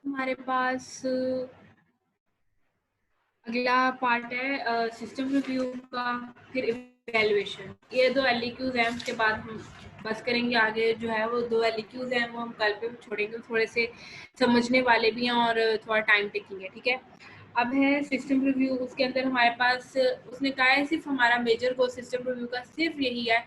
हमारे पास अगला पार्ट है सिस्टम रिव्यू का, फिर इवैल्यूएशन। ये दो एलईक्यूज हैं, उसके बाद हम बस करेंगे आगे। जो है वो दो एलईक्यूज हैं वो हम कल पे छोड़ेंगे, थोड़े से समझने वाले भी हैं और थोड़ा टाइम टेकिंग है, ठीक है। अब है सिस्टम रिव्यू। उसके अंदर हमारे पास उसने कहा है सिर्फ हमारा मेजर गोल सिस्टम रिव्यू का सिर्फ यही है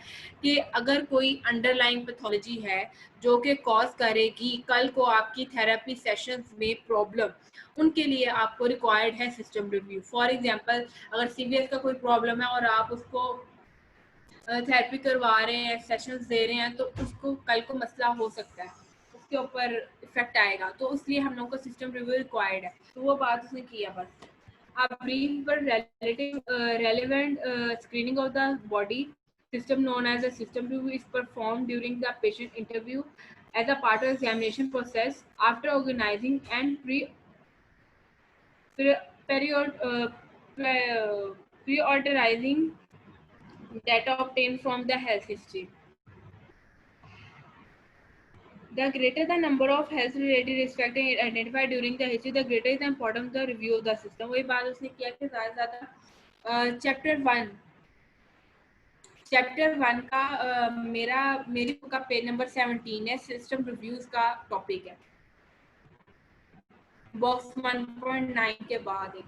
कि अगर कोई अंडरलाइन पैथोलॉजी है जो कि कॉज करेगी कल को आपकी थेरेपी सेशंस में प्रॉब्लम, उनके लिए आपको रिक्वायर्ड है सिस्टम रिव्यू। फॉर एग्जांपल, अगर सीवीएस का कोई प्रॉब्लम है और आप उसको थेरेपी करवा रहे हैं, सेशंस दे रहे हैं, तो उसको कल को मसला हो सकता है, उसके ऊपर इफेक्ट आएगा, तो इसलिए हम लोगों को सिस्टम रिव्यू रिक्वायर्ड है। तो वो बात उसने किया बस। अब ब्रीफ पर relevant screening of the body system known as a system review is performed during the patient interview as a part of examination process after organizing and period pre-authorizing data obtained from the health history. The greater the number of health related risk factors identified during the history, the greater is the importance of the review of the system. वही बात उसने किया कि ज़्यादा chapter one का मेरी book का page number 17 है, सिस्टम रिव्यूज का टॉपिक है, बॉक्स 1.9 के बाद एक।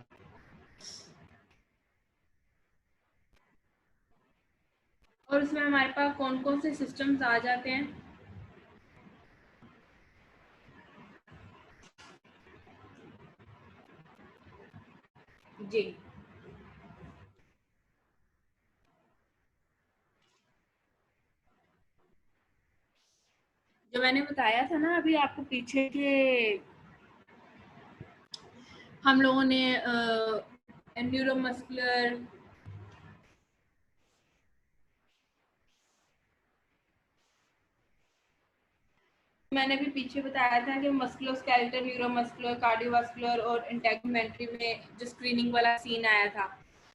और उसमें हमारे पास कौन कौन से सिस्टम्स आ जाते हैं। जी, जो मैंने बताया था ना अभी आपको पीछे के, हम लोगों ने न्यूरोमस्कुलर, मैंने भी पीछे बताया था कि मस्कुलोस्केलेटल, न्यूरोमस्कुलर, कार्डियोवास्कुलर और इंटेगुमेंट्री में जो स्क्रीनिंग वाला सीन आया था,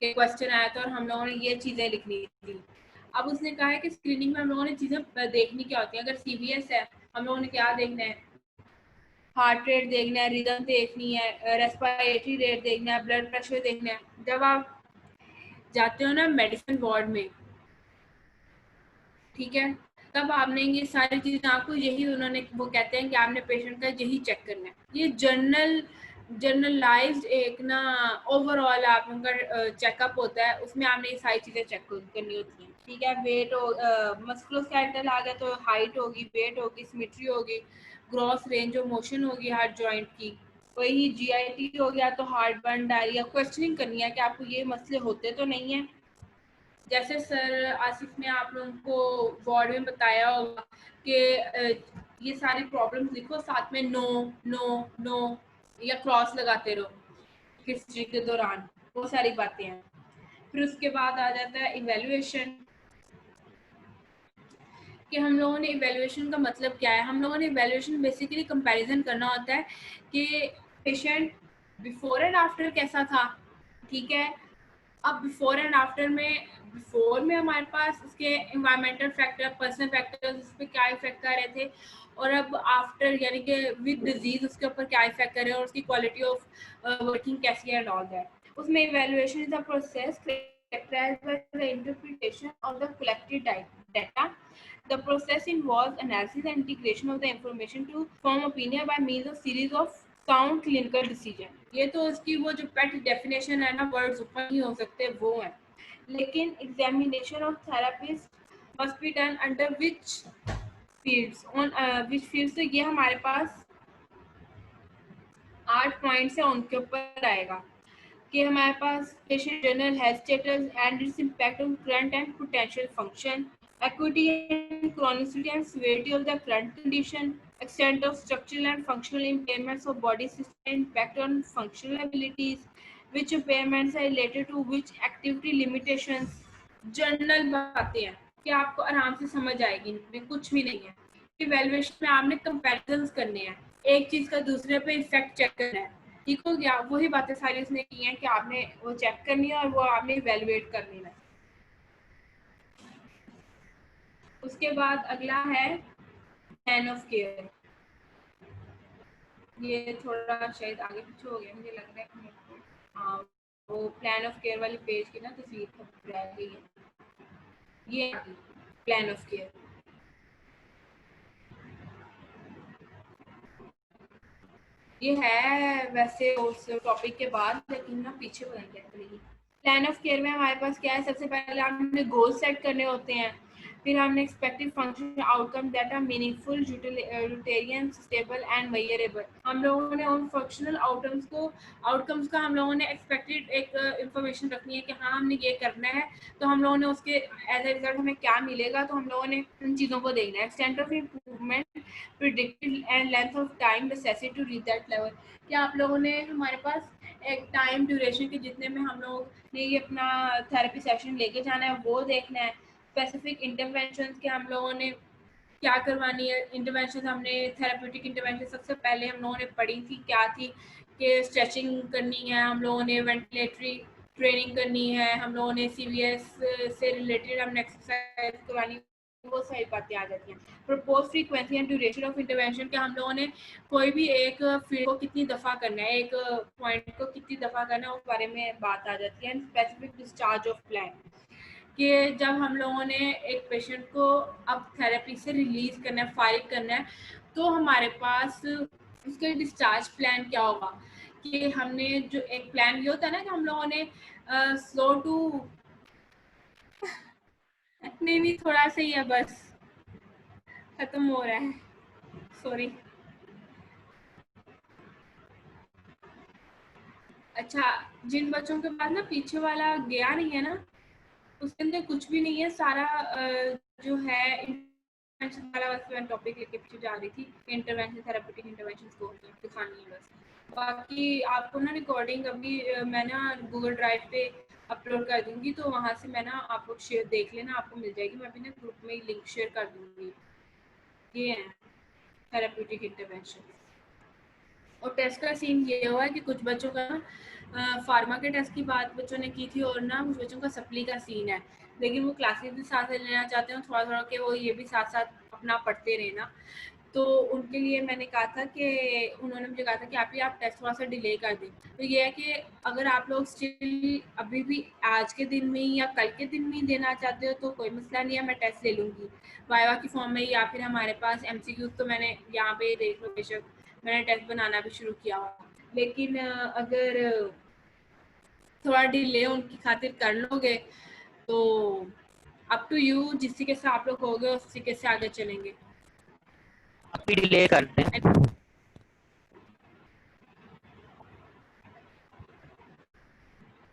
कि क्वेश्चन आया था और हम लोगों ने ये चीज़ें लिखनी थी। अब उसने कहा है कि स्क्रीनिंग में हम लोगों ने चीज़ें देखनी क्या होती हैं। अगर सीवीएस है, हम लोगों ने क्या देखना है, हार्ट रेट देखना है, रिदम देखनी है, रेस्पिरेटरी रेट देखना है, ब्लड प्रेशर देखना है। जब आप जाते हो ना मेडिसिन वार्ड में, ठीक है, तब आपने ये सारी चीजें, आपको यही उन्होंने वो कहते हैं कि आपने पेशेंट का यही चेक करना है। ये जर्नलाइज्ड एक ना ओवरऑल आप उनका चेकअप होता है, उसमें आपने ये सारी चीजें चेक करनी होती हैं, ठीक है। वेट हो, मस्कुलोस्केलेटल आ गया तो हाइट होगी, वेट होगी, सिमेट्री होगी, ग्रॉस रेंज ऑफ मोशन होगी हार्ट जॉइंट की, वही जीआईटी हो गया तो हार्ट बर्न, डायरिया। क्वेश्चनिंग करनी है कि आपको ये मसले होते तो नहीं है। जैसे सर आसिफ ने आप लोगों को वार्ड में बताया होगा कि ये सारी प्रॉब्लम्स लिखो, साथ में नो नो नो या क्रॉस लगाते रहो हिस्ट्री के दौरान, वो सारी बातें हैं। फिर उसके बाद आ जाता है इवेल्युएशन, कि हम लोगों ने इवेल्युएशन का मतलब क्या है। हम लोगों ने इवेल्युएशन बेसिकली कंपैरिजन करना होता है कि पेशेंट बिफोर एंड आफ्टर कैसा था, ठीक है। अब बिफोर एंड आफ्टर में, बिफोर में हमारे पास उसके इन्वायरमेंटल फैक्टर, पर्सनल फैक्टर्स, उस पर क्या इफेक्ट कर रहे थे, और अब आफ्टर यानी कि विद डिजीज उसके ऊपर क्या इफेक्ट कर रहे हैं और उसकी क्वालिटी ऑफ वर्किंग कैसी है एंड ऑल दैट। उसमें evaluation is the process characterized by the interpretation of the collected data. The process involves analysis and integration of the information to form opinion by means of series of sound clinical decision. ये तो उसकी वो जो पेट definition है ना, words ऊपर नहीं हो सकते वो है। लेकिन examination of therapist must be done under which fields, on which fields, तो ये हमारे पास 8 पॉइंट्स है, उनके ऊपर आएगा कि हमारे पास patient general health status and its impact on current and potential function, acuity and chronicity and severity of the current condition, extent of structural and functional impairments of body system, impact on functional abilities, which impairments are related to which activity limitations। General बातें हैं कि आपको आराम से समझ आएगी, इनमें कुछ भी नहीं है। इवैल्यूएशन में आपने कंपैरिजंस करने हैं, एक चीज का दूसरे पे इफेक्ट चेक करना है, ठीक हो गया। वही बातें सारी उसने की हैं कि आपने वो चेक करनी है और वो आपने इवैल्यूएट कर लेना है। उसके बाद अगला है प्लान ऑफ केयर। ये थोड़ा शायद आगे पीछे हो गया मुझे लग रहा है कि मेरे को। हाँ, वो प्लान ऑफ केयर वाले पेज की ना तस्वीर रह गई है। ये प्लान ऑफ केयर, ये है वैसे उस टॉपिक के बाद, लेकिन ना पीछे पता नहीं क्या करेगी। प्लान ऑफ केयर में हमारे पास क्या है, सबसे पहले हमने गोल सेट करने होते हैं, फिर हमने expected function outcome that are meaningful, utilitarian, stable and variable. हम लोगों ने उन फंक्शनल आउटकम्स का हम लोगों ने एक्सपेक्टेड एक इंफॉर्मेशन रखनी है कि हाँ हमने ये करना है, तो हम लोगों ने उसके एज ए रिजल्ट हमें क्या मिलेगा, तो हम लोगों ने उन चीज़ों को देखना है। Extent of improvement, predicted and length of time necessity to reach that level. क्या आप लोगों ने हमारे पास एक टाइम ड्यूरेशन के जितने में हम लोग ने ये अपना थेरेपी सेशन लेके जाना है वो देखना है। स्पेसिफिक इंटरवेंशन के हम लोगों ने क्या करवानी है। इंटरवेंशन हमने थेरेप्यूटिक इंटरवेंशन सबसे पहले हम लोगों ने पढ़ी थी क्या थी, कि स्ट्रेचिंग करनी है, हम लोगों ने वेंटिलेटरी ट्रेनिंग करनी है, हम लोगों ने सीवीएस से रिलेटेड हमने एक्सरसाइज करवानी, वो सारी बातें आ जाती हैं। Propose frequency and duration of intervention के हम लोगों ने कोई भी एक फील्ड को कितनी दफ़ा करना है, एक पॉइंट को कितनी दफ़ा करना है, उस बारे में बात आ जाती है। And specific discharge of plan, कि जब हम लोगों ने एक पेशेंट को अब थेरेपी से रिलीज करना है, फारिग करना है, तो हमारे पास उसके डिस्चार्ज प्लान क्या होगा। कि हमने जो एक प्लान ये होता है ना कि हम लोगों ने स्लो टू नहीं नहीं थोड़ा सा ही है बस, खत्म हो रहा है, सॉरी। अच्छा, जिन बच्चों के पास ना पीछे वाला गया नहीं है ना, उसके अंदर कुछ भी नहीं है, सारा जो है इंटरवेंशन वाला बस मैं टॉपिक लेके पीछे जा रही थी। इंटरवेंशन थेरेप्यूटिक इंटरवेंशन को दिखानी है बस। बाकी आपको ना रिकॉर्डिंग अभी मैं ना गूगल ड्राइव पे अपलोड कर दूंगी, तो वहाँ से मैं ना आप लोग शेयर देख लेना, आपको मिल जाएगी। मैं अभी ना ग्रुप में लिंक शेयर कर दूंगी। ये है थेरेप्यूटिक इंटरवेंशन। और टेस्ट का सीन ये हुआ है कि कुछ बच्चों का फार्मा के टेस्ट की बात बच्चों ने की थी, और ना कुछ बच्चों का सप्ली का सीन है, लेकिन वो क्लासेस भी साथ लेना चाहते हैं थोड़ा थोड़ा, कि वो ये भी साथ साथ अपना पढ़ते रहे ना। तो उनके लिए मैंने कहा था कि उन्होंने मुझे कहा था कि आप टेस्ट थोड़ा सा डिले कर दें। तो ये है कि अगर आप लोग स्टिल अभी भी आज के दिन में या कल के दिन में देना चाहते हो तो कोई मसला नहीं है, मैं टेस्ट ले लूँगी वाइवा की फॉर्म में, या फिर हमारे पास एमसीक्यूज तो मैंने यहाँ पे देख लो, बेशक मैंने टेस्ट बनाना भी शुरू किया हुआ। लेकिन अगर थोड़ा डिले उनकी खातिर कर लोगे तो अप टू यू, जिस तरीके से आप लोग होगे उस तरीके से आगे चलेंगे। अभी डिले करते हैं।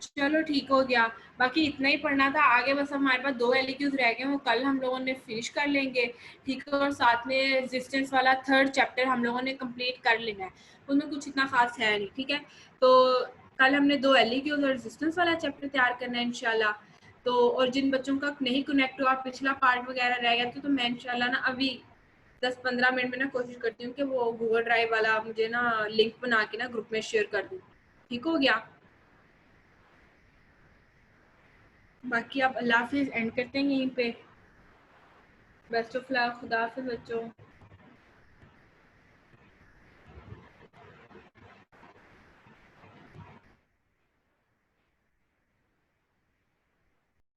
चलो ठीक हो गया, बाकी इतना ही पढ़ना था। आगे बस हमारे पास 2 एलक्यूज रह गए, वो कल हम लोगों ने फिनिश कर लेंगे, ठीक है। और साथ में रेजिस्टेंस वाला 3rd चैप्टर हम लोगों ने कंप्लीट कर लेना है, उनमें कुछ इतना खास है नहीं, ठीक है। तो कल हमने 2 एलक्यूज और रेजिस्टेंस वाला चैप्टर तैयार करना है इंशाल्लाह। तो और जिन बच्चों का नहीं कनेक्ट हुआ, पिछला पार्ट वगैरह रह गया, तो मैं इंशाल्लाह ना अभी 10-15 मिनट में ना कोशिश करती हूँ कि वो गूगल ड्राइव वाला मुझे ना लिंक बना के ना ग्रुप में शेयर कर दूँ। ठीक हो गया। बाकी आप अल्लाह हाफिज़ एंड करते हैं यहीं पे। बेस्ट ऑफ लक, खुदा हाफिज़ बच्चों।